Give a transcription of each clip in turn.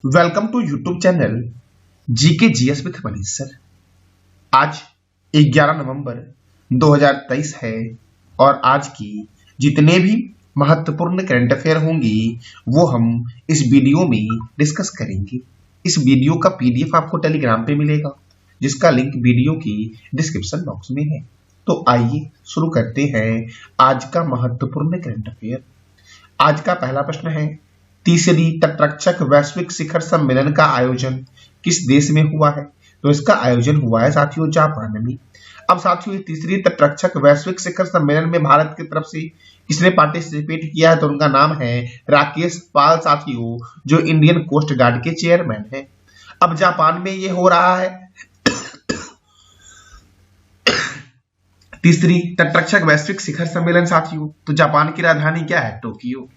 Welcome to YouTube channel GK GS with Manish sir. आज 11 नवंबर 2023 है और आज की जितने भी महत्वपूर्ण करंट अफेयर होंगी वो हम इस वीडियो में डिस्कस करेंगे। इस वीडियो का पीडीएफ आपको टेलीग्राम पे मिलेगा जिसका लिंक वीडियो की डिस्क्रिप्शन बॉक्स में है। तो आइए शुरू करते हैं आज का महत्वपूर्ण करंट अफेयर। आज का पहला प्रश्न है, तीसरी तटरक्षक वैश्विक शिखर सम्मेलन का आयोजन किस देश में हुआ है? तो इसका आयोजन हुआ है साथियों जापान में। अब साथियों तीसरी तटरक्षक वैश्विक शिखर सम्मेलन में भारत की तरफ से किसने पार्टिसिपेट किया है? तो उनका नाम है राकेश पाल साथियों, जो इंडियन कोस्ट गार्ड के चेयरमैन है। अब जापान में ये हो रहा है तीसरी तटरक्षक वैश्विक शिखर सम्मेलन साथियों। तो जापान की राजधानी क्या है? टोक्यो।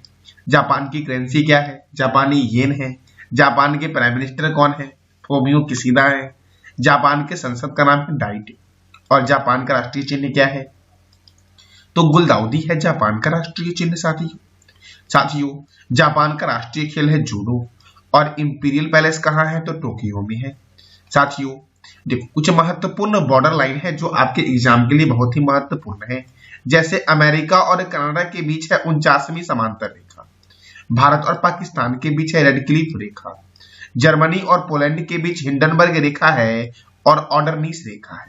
जापान की करेंसी क्या है? जापानी येन है। जापान के प्राइम मिनिस्टर कौन है? फोमियो किशिदा है। जापान के संसद का नाम है डाइट। और जापान का राष्ट्रीय चिन्ह क्या है? तो गुलदाउदी है जापान का राष्ट्रीय चिन्ह साथियों जापान का राष्ट्रीय खेल है जूडो। और इंपीरियल पैलेस कहाँ है? तो टोक्यो में है। साथियों देखो, कुछ महत्वपूर्ण बॉर्डर लाइन है जो आपके एग्जाम के लिए बहुत ही महत्वपूर्ण है। जैसे अमेरिका और कनाडा के बीच है 49वीं समांतर रेखा। भारत और पाकिस्तान के बीच है रेड क्लिफ रेखा। जर्मनी और पोलैंड के बीच हिंडनबर्ग रेखा है और ऑर्डरनीस रेखा है।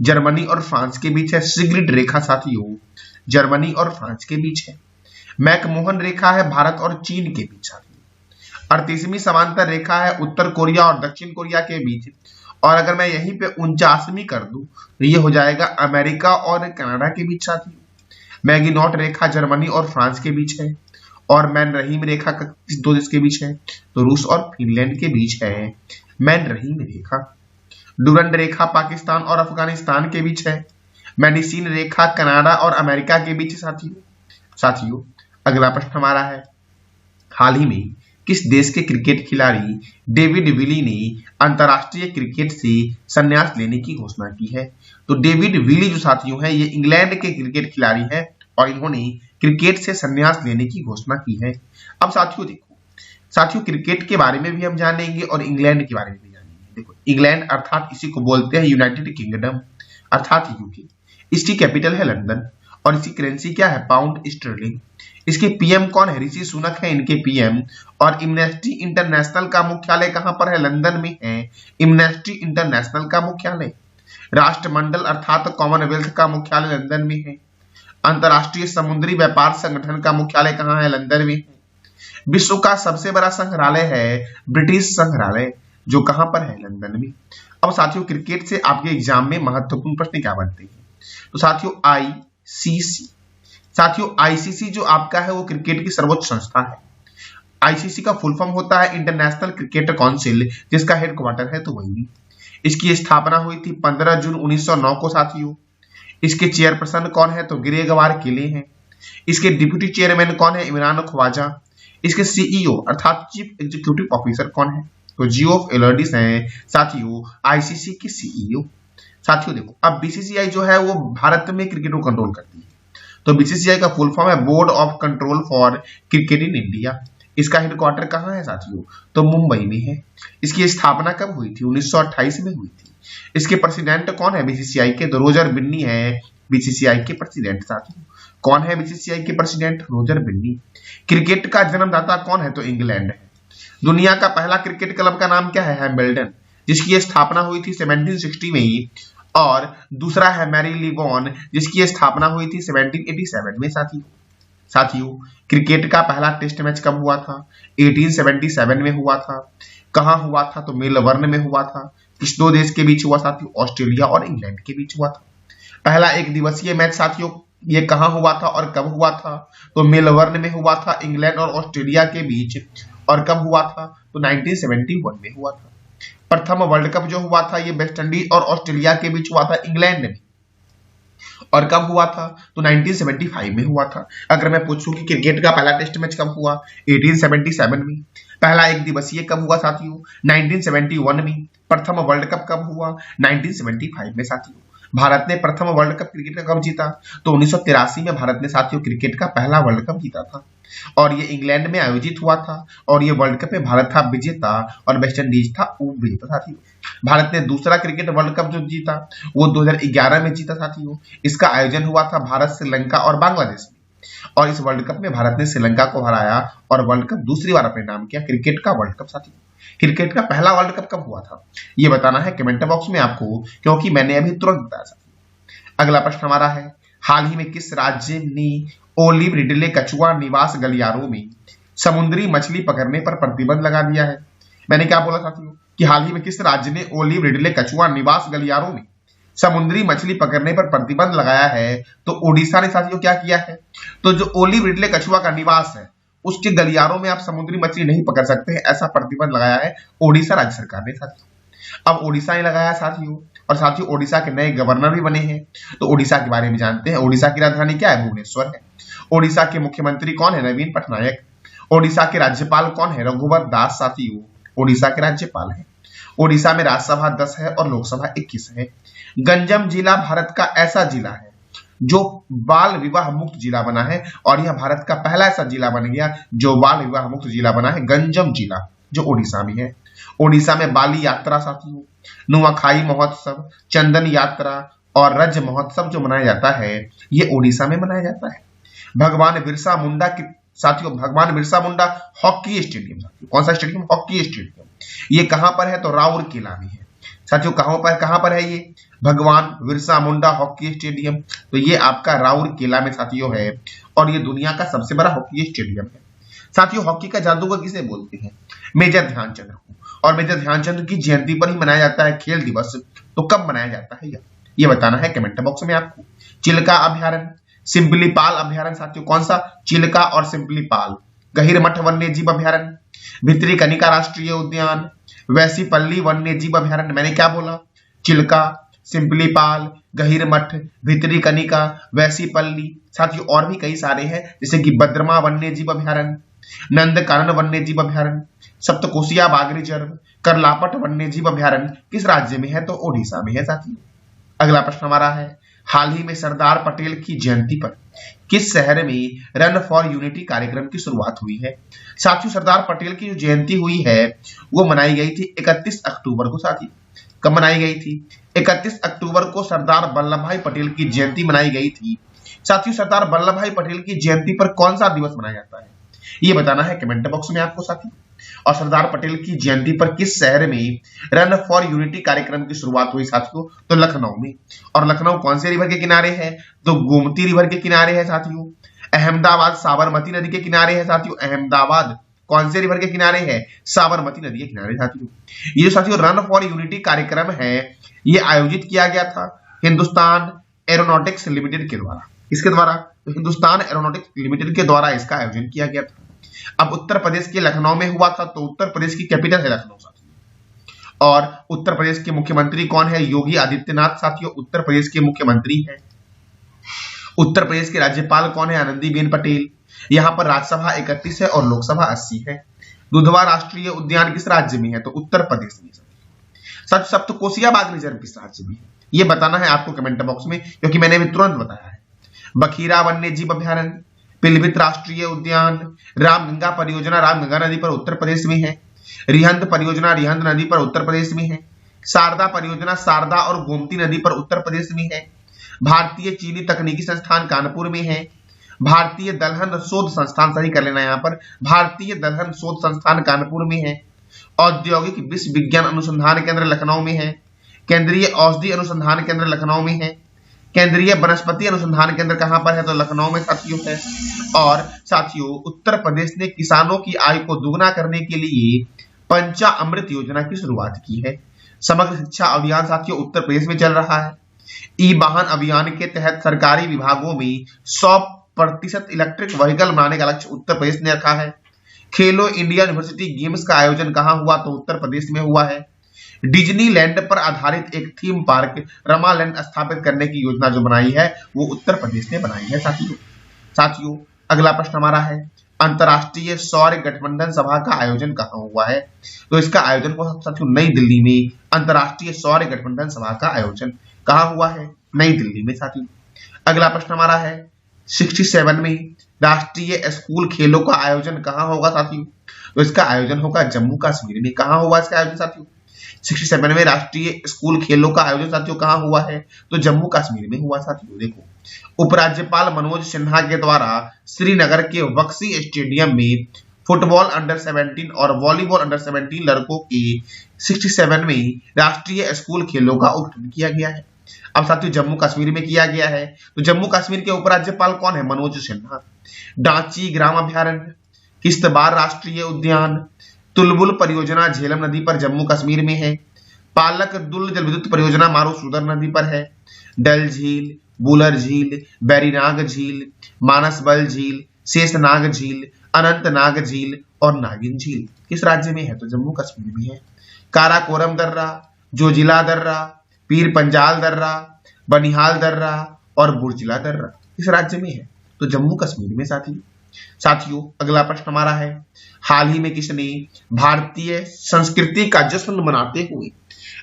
जर्मनी और फ्रांस के बीच है सिग्रिड रेखा साथियों, जर्मनी और फ्रांस के बीच है। मैकमोहन रेखा है भारत और चीन के बीच साथियों। 38वीं समांतर रेखा है उत्तर कोरिया और दक्षिण कोरिया के बीच। और अगर मैं यहीं पे 49वीं कर दूं तो ये हो जाएगा अमेरिका और कनाडा के बीच साथियों। मैगिनॉट रेखा जर्मनी और फ्रांस के बीच है। और मैन रहीम रेखा किस दो देश के बीच है? तो रूस और फिनलैंड के बीच है मैन रहीम रेखा। डुरंड रेखा पाकिस्तान और अफगानिस्तान के बीच है। मेडिसिन रेखा कनाडा और अमेरिका के बीच है साथियों अगला प्रश्न हमारा है, हाल ही में किस देश के क्रिकेट खिलाड़ी डेविड विली ने अंतरराष्ट्रीय क्रिकेट से संन्यास लेने की घोषणा की है? तो डेविड विली जो साथियों है ये इंग्लैंड के क्रिकेट खिलाड़ी है और इन्होंने क्रिकेट से संन्यास लेने की घोषणा की है। अब साथियों देखो, साथियों क्रिकेट के बारे में भी हम जानेंगे और इंग्लैंड के बारे में भी जानेंगे। देखो, इंग्लैंड अर्थात इसी को बोलते हैं यूनाइटेड किंगडम अर्थात यूके। इसकी कैपिटल है लंदन और इसकी करेंसी क्या है? Pound sterling. इसके पीएम कौन है? ऋषि सुनक है इनके पीएम। और एमनेस्टी इंटरनेशनल का मुख्यालय कहां पर है? लंदन में है एमनेस्टी इंटरनेशनल का मुख्यालय। राष्ट्रमंडल अर्थात कॉमनवेल्थ का मुख्यालय लंदन में है। अंतरराष्ट्रीय समुद्री व्यापार संगठन का मुख्यालय कहां है? लंदन में है। विश्व का सबसे बड़ा संग्रहालय है ब्रिटिश संग्रहालय, जो कहां पर है? लंदन में। अब साथियों क्रिकेट से आपके एग्जाम में महत्वपूर्ण प्रश्न क्या बनते हैं? तो साथियों आईसीसी जो आपका है वो क्रिकेट की सर्वोच्च संस्था है। आईसीसी का फुल फॉर्म होता है इंटरनेशनल क्रिकेट काउंसिल, जिसका हेडक्वार्टर है तो वही। इसकी स्थापना हुई थी 15 जून 1909 को साथियों। इसके चेयरपर्सन कौन है? तो ग्रेगवार किले हैं। इसके डिप्यूटी चेयरमैन कौन है? इमरान ख्वाजा। इसके सीईओ अर्थात चीफ एग्जीक्यूटिव ऑफिसर कौन है? तो जियोफ एलर्डिस हैं साथियों आईसीसी के सीईओ। साथियों देखो, अब बीसीसीआई जो है वो भारत में क्रिकेट को कंट्रोल करती है। तो बीसीसीआई का फुल फॉर्म है board of control for cricket in India. इसका हेडक्वार्टर कहाँ है साथियों? तो मुंबई में है। इसकी स्थापना कब हुई थी? 1928 में हुई थी। इसके प्रेसिडेंट कौन है बीसीसीआई के? तो रोजर बिन्नी है बीसीसीआई के प्रेसिडेंट साथियों। कौन है बीसीसीआई के प्रेसिडेंट? रोजर बिन्नी। क्रिकेट का जन्मदाता कौन है? तो इंग्लैंड है। दुनिया का पहला क्रिकेट क्लब का नाम क्या है? हैम्बल्डन, जिसकी स्थापना हुई थी 1760 में ही। और दूसरा है मैरी लिबॉन, जिसकी स्थापना हुई थी 1787 में साथियों क्रिकेट का पहला टेस्ट मैच कब हुआ था? 1877 में हुआ था। कहां हुआ था? तो मेलबर्न में हुआ था। किस दो देश के बीच हुआ साथियों? ऑस्ट्रेलिया और इंग्लैंड के बीच हुआ था। पहला एक दिवसीय मैच साथियों ये कहां हुआ था और कब हुआ था? तो मेलबर्न में हुआ था इंग्लैंड और ऑस्ट्रेलिया के बीच। और कब हुआ था? तो 1971 में हुआ था। प्रथम वर्ल्ड कप जो हुआ था ये वेस्ट इंडीज और ऑस्ट्रेलिया के बीच हुआ था इंग्लैंड में। और कब हुआ था? तो 1975 में हुआ था। अगर मैं पूछूं कि क्रिकेट का पहला टेस्ट मैच कब हुआ? 1877 में। पहला एक दिवसीय कब हुआ साथियों? 1971 में। प्रथम वर्ल्ड कप कब हुआ? 1975 में साथियों। भारत ने प्रथम वर्ल्ड कप क्रिकेट का कब जीता? तो 1983 में भारत ने साथियों क्रिकेट का पहला वर्ल्ड कप जीता था। और ये इंग्लैंड में आयोजित हुआ था और ये वर्ल्ड कप में भारत था विजेता और वेस्ट इंडीज था उप विजेता साथियों। भारत ने दूसरा क्रिकेट वर्ल्ड कप जो जीता वो 2011 में जीता साथियों। इसका आयोजन हुआ था भारत, श्रीलंका और बांग्लादेश में, और इस वर्ल्ड कप में भारत ने श्रीलंका को हराया और वर्ल्ड कप दूसरी बार अपने नाम किया, क्रिकेट का वर्ल्ड कप साथियों। क्रिकेट का पहला वर्ल्ड कप कब हुआ था ये बताना है कमेंट बॉक्स में आपको, क्योंकि मैंने अभी तुरंत बताया साथियों। अगला प्रश्न हमारा है, हाल ही में किस राज्य ने ओलिव रिडले कछुआ निवास गलियारों में समुद्री मछली पकड़ने पर प्रतिबंध लगा दिया है? मैंने क्या बोला साथियों कि हाल ही में किस राज्य ने ओलिव रिडले कछुआ निवास गलियारों में समुद्री मछली पकड़ने पर प्रतिबंध लगाया है? तो ओडिशा ने साथियों क्या किया है, तो जो ओलिव रिडले कछुआ का निवास है उसके गलियारों में आप समुद्री मछली नहीं पकड़ सकते हैं, ऐसा प्रतिबंध लगाया है ओडिशा राज्य सरकार ने साथियों। अब ओडिशा ने लगाया साथियों, और साथियों ओडिशा के नए गवर्नर भी बने हैं, तो ओडिशा के बारे में जानते हैं। ओडिशा की राजधानी क्या है? भुवनेश्वर है। ओडिशा के मुख्यमंत्री कौन है? नवीन पटनायक। ओडिशा के राज्यपाल कौन है? रघुवर दास साथियों ओडिशा के राज्यपाल है। ओडिशा में राज्यसभा 10 है और लोकसभा 21 है। गंजम जिला भारत का ऐसा जिला है जो बाल विवाह मुक्त जिला बना है, और यह भारत का पहला ऐसा जिला बन गया जो बाल विवाह मुक्त जिला बना है, गंजम जिला जो ओडिशा में है। ओडिशा में बाली यात्रा साथियों, नुआखाई महोत्सव, चंदन यात्रा और रज महोत्सव जो मनाया जाता है ये ओडिशा में मनाया जाता है। भगवान बिरसा मुंडा की साथियों, भगवान बिरसा मुंडा हॉकी स्टेडियम साथियों, कौन सा स्टेडियम? Hockey stadium. ये कहां पर है? तो राउरकेला में है साथियों। कहां पर है ये? भगवान बिरसा मुंडा हॉकी स्टेडियम, तो ये आपका राउरकेला में साथियों है, और ये दुनिया का सबसे बड़ा हॉकी स्टेडियम है साथियों। हॉकी का जादूगर किसे बोलते हैं? मेजर ध्यानचंद को, और मेजर ध्यानचंद की जयंती पर ही मनाया जाता है खेल दिवस। तो कब मनाया जाता है ये बताना है कमेंट बॉक्स में आपको। चिल्का अभ्यारण्य, सिम्पलीपाल अभ्यारण्य साथियों, कौन सा? चिल्का और सिम्पलीपाल। गहिरमठ वन्य जीव अभ्यारण्य, भित्री कनिका राष्ट्रीय उद्यान, वैसीपल्ली वन्य जीव अभ्यारण्य। मैंने क्या बोला? चिल्का, सिम्पलीपाल, गहिरमठ, भित्री कनिका, वैसीपल्ली साथियों, और भी कई सारे हैं जैसे कि बद्रमा वन्य जीव अभ्यारण्य, नंदकानन वन्य जीव अभ्यारण्य, सप्तकोशिया बाघ रिजर्व, करलापट वन्य जीव अभ्यारण्य किस राज्य में है? तो ओडिशा में है साथियों। अगला प्रश्न हमारा है, हाल ही में सरदार पटेल की जयंती पर किस शहर में रन फॉर यूनिटी कार्यक्रम की शुरुआत हुई है? साथियों सरदार पटेल की जो जयंती हुई है वो मनाई गई थी 31 अक्टूबर को साथियों। कब मनाई गई थी? 31 अक्टूबर को सरदार वल्लभ भाई पटेल की जयंती मनाई गई थी साथियों। सरदार वल्लभ भाई पटेल की जयंती पर कौन सा दिवस मनाया जाता है ये बताना है कमेंट बॉक्स में आपको साथियों। और सरदार पटेल की जयंती पर किस शहर में रन फॉर यूनिटी कार्यक्रम की शुरुआत हुई साथियों? तो लखनऊ में। और लखनऊ कौन से रिवर के किनारे है? तो गोमती रिवर के किनारे है साथियों। अहमदाबाद साबरमती नदी के किनारे है साथियों। अहमदाबाद कौन से रिवर के किनारे है? साबरमती नदी के किनारे साथियों। ये जो साथियों रन फॉर यूनिटी कार्यक्रम है ये आयोजित किया गया था हिंदुस्तान एरोनॉटिक्स लिमिटेड के द्वारा। इसके द्वारा? तो हिंदुस्तान एरोनॉटिक्स लिमिटेड के द्वारा इसका आयोजन किया गया था। अब उत्तर प्रदेश के लखनऊ में हुआ था, तो उत्तर प्रदेश की कैपिटल है लखनऊ साथियों। और उत्तर प्रदेश के मुख्यमंत्री कौन है? योगी आदित्यनाथ साथियों उत्तर प्रदेश के मुख्यमंत्री हैं। उत्तर प्रदेश के राज्यपाल कौन है? आनंदीबेन पटेल। यहाँ पर राज्यसभा 31 है और लोकसभा 80 है। दुधवा राष्ट्रीय उद्यान किस राज्य में है? तो उत्तर प्रदेश में। सप्तकोशिया बाघ रिजर्व किस राज्य में है ये बताना है आपको कमेंट बॉक्स में, क्योंकि मैंने अभी तुरंत बताया है। बखीरा वन्य जीव अभ्यारण्य, पिलभित राष्ट्रीय उद्यान, रामगंगा परियोजना रामगंगा नदी पर उत्तर प्रदेश में है। रिहंद परियोजना रिहंद नदी पर उत्तर प्रदेश में है। शारदा परियोजना शारदा और गोमती नदी पर उत्तर प्रदेश में है। भारतीय चीनी तकनीकी संस्थान कानपुर में है। भारतीय दलहन शोध संस्थान, सही कर लेना यहाँ पर, भारतीय दलहन शोध संस्थान कानपुर में है। औद्योगिक विश्व विज्ञान अनुसंधान केंद्र लखनऊ में है। केंद्रीय औषधि अनुसंधान केंद्र लखनऊ में है। केंद्रीय वनस्पति अनुसंधान केंद्र कहां पर है? तो लखनऊ में साथियों है। और साथियों उत्तर प्रदेश ने किसानों की आय को दुगना करने के लिए पंचा अमृत योजना की शुरुआत की है। समग्र शिक्षा अभियान साथियों उत्तर प्रदेश में चल रहा है। ई वाहन अभियान के तहत सरकारी विभागों में 100% इलेक्ट्रिक व्हीकल बनाने का लक्ष्य उत्तर प्रदेश ने रखा है। खेलो इंडिया यूनिवर्सिटी गेम्स का आयोजन कहां हुआ? तो उत्तर प्रदेश में हुआ है। डिज्नीलैंड पर आधारित एक थीम पार्क रमालैंड स्थापित करने की योजना जो बनाई है वो उत्तर प्रदेश ने बनाई है साथियों। अगला प्रश्न हमारा है, अंतरराष्ट्रीय सौर गठबंधन सभा का आयोजन कहां हुआ है? तो इसका आयोजन हुआ साथियों नई दिल्ली में। अंतरराष्ट्रीय सौर गठबंधन सभा का आयोजन कहां हुआ है? नई दिल्ली में साथियों। अगला प्रश्न हमारा है, 67 में राष्ट्रीय स्कूल खेलों का आयोजन कहाँ होगा साथियों? तो इसका आयोजन होगा जम्मू कश्मीर में। कहाँ हुआ इसका आयोजन साथियों? 67वें राष्ट्रीय स्कूल खेलों का आयोजन साथियों कहाँ हुआ है? तो जम्मू कश्मीर में हुआ साथियों। देखो, उपराज्यपाल मनोज सिन्हा के द्वारा श्रीनगर के बक्सी स्टेडियम में फुटबॉल अंडर 17 और वॉलीबॉल अंडर 17 लड़कों के 67वें राष्ट्रीय स्कूल खेलों का उद्घाटन किया गया है। अब साथियों जम्मू कश्मीर में किया गया है, तो जम्मू कश्मीर के उपराज्यपाल कौन है? मनोज सिन्हा। डांची ग्राम अभ्यारण्य, किश्तवाड़ राष्ट्रीय उद्यान, तुलबुल परियोजना झेलम नदी पर जम्मू कश्मीर में है। पालक दुल जल विद्युत परियोजना मारूसुदर नदी पर है। डल झील, बुलर झील, बैरीनाग झील, मानसबल झील, शेषनाग झील, अनंतनाग झील और नागिन झील किस राज्य में है? तो जम्मू कश्मीर में है। काराकोरम दर्रा, जोजिला दर्रा, पीर पंजाल दर्रा, बनिहाल दर्रा और बुर्जिला दर्रा किस राज्य में है? तो जम्मू कश्मीर में साथियों अगला प्रश्न हमारा है, हाल ही में किसने भारतीय संस्कृति का जश्न मनाते हुए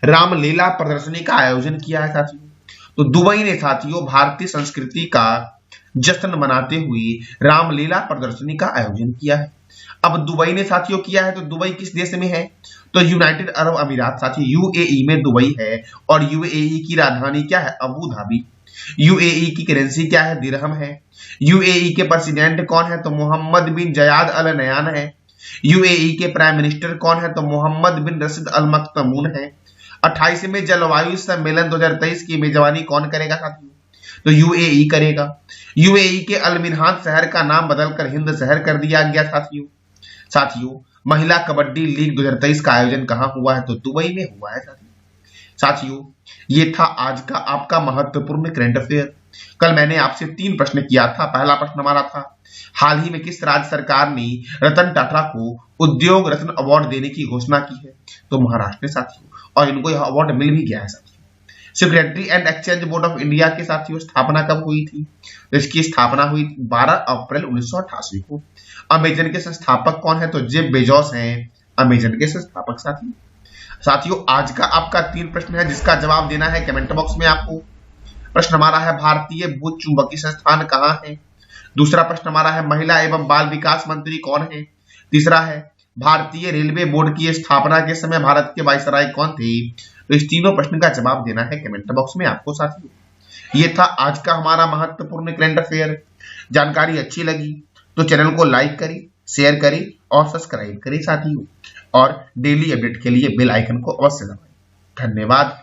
रामलीला प्रदर्शनी का आयोजन किया है साथियों? तो दुबई ने साथियों भारतीय संस्कृति का जश्न मनाते हुए रामलीला प्रदर्शनी का आयोजन किया है। अब दुबई ने साथियों किया है, तो दुबई किस देश में है? तो यूनाइटेड अरब अमीरात साथियों यूएई में दुबई है। और यूएई की राजधानी क्या है? Abu Dhabi. यूएई की करेंसी क्या है? दिरहम है। यूएई के प्रेसिडेंट कौन है? तो मोहम्मद बिन जयाद अल नयान है। यूएई के प्राइम मिनिस्टर कौन है? तो मोहम्मद बिन रशीद अल मख्तूम है। 28वें जलवायु सम्मेलन 2023 की मेजबानी कौन करेगा साथियों? तो यूएई करेगा। यूएई के अल मिन्हाज शहर का नाम बदलकर हिंद शहर कर दिया गया साथियों महिला कबड्डी लीग 2023 का आयोजन कहाँ हुआ है? तो दुबई में हुआ है साथियों ये था आज का आपका महत्वपूर्ण करंट अफेयर। कल मैंने आपसे 3 प्रश्न किया था। पहला प्रश्न हमारा था, हाल ही में किस राज्य सरकार ने रतन टाटा को उद्योग रत्न अवार्ड देने की घोषणा की है? तो महाराष्ट्र ने साथियों, और इनको यह अवार्ड मिल भी गया है साथियों। Security and exchange board of India की साथियों स्थापना कब हुई थी? तो इसकी स्थापना हुई 12 अप्रैल 1988 को। अमेजन के संस्थापक कौन है? तो जेफ बेजोस हैं अमेजन के संस्थापक साथियों आज का आपका 3 प्रश्न है, जिसका जवाब देना है कमेंट बॉक्स में आपको। प्रश्न हमारा है, भारतीय भूत चुंबकीय संस्थान कहाँ है? दूसरा प्रश्न हमारा है, महिला एवं बाल विकास मंत्री कौन है? तीसरा है, भारतीय रेलवे बोर्ड की स्थापना के समय भारत के वायसराय कौन थे? तो इस तीनों प्रश्न का जवाब देना है कमेंट बॉक्स में आपको साथियों। ये था आज का हमारा महत्वपूर्ण करंट अफेयर। जानकारी अच्छी लगी तो चैनल को लाइक करें, शेयर करें और सब्सक्राइब करें साथियों, और डेली अपडेट के लिए बेल आइकन को अवश्य दबाएं। धन्यवाद।